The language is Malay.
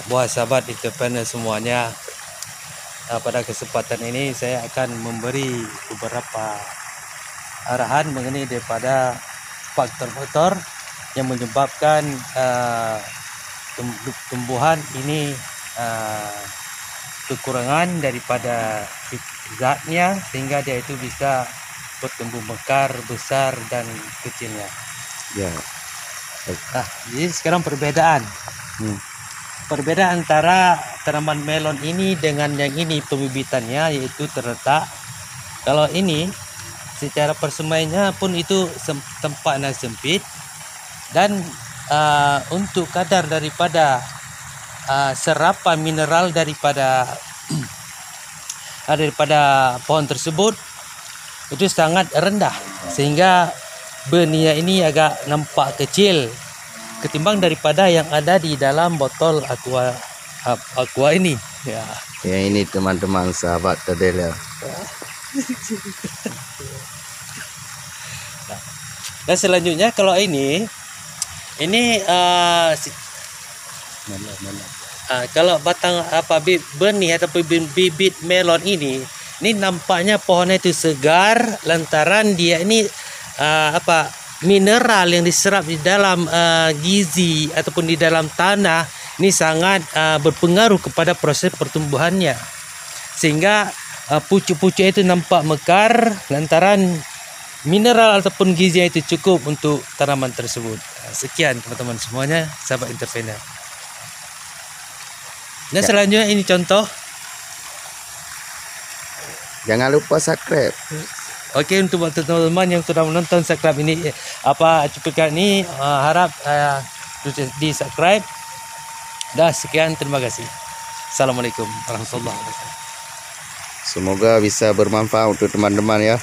buat sahabat entrepreneur semuanya. Pada kesempatan ini saya akan memberi beberapa arahan mengenai daripada faktor-faktor yang menyebabkan tumbuhan ini kekurangan daripada zatnya sehingga dia itu bisa bertumbuh mekar, besar dan kecilnya. Ya. Jadi sekarang perbedaan. Perbedaan antara tanaman melon ini dengan yang ini pembibitannya yaitu terletak. Kalau ini secara persemaiannya pun itu tempatnya sempit dan untuk kadar daripada serapan mineral daripada pohon tersebut itu sangat rendah sehingga benih ini agak nampak kecil ketimbang daripada yang ada di dalam botol aqua ini. Ya. Ya, ini teman-teman sahabat Tadela. Dan selanjutnya kalau ini kalau batang benih atau bibit melon ini nampaknya pohonnya itu segar lantaran dia ini mineral yang diserap di dalam gizi ataupun di dalam tanah ini sangat berpengaruh kepada proses pertumbuhannya sehingga pucuk-pucuk itu nampak mekar lantaran mineral ataupun gizi itu cukup untuk tanaman tersebut. Sekian teman-teman semuanya, sahabat entrepreneur. Dan selanjutnya ini contoh. Jangan lupa subscribe. Oke, untuk teman-teman yang sudah menonton subscribe ini cuplikan ini harap di subscribe. Dah, sekian, terima kasih. Assalamualaikum warahmatullahi wabarakatuh. Semoga bisa bermanfaat untuk teman-teman ya.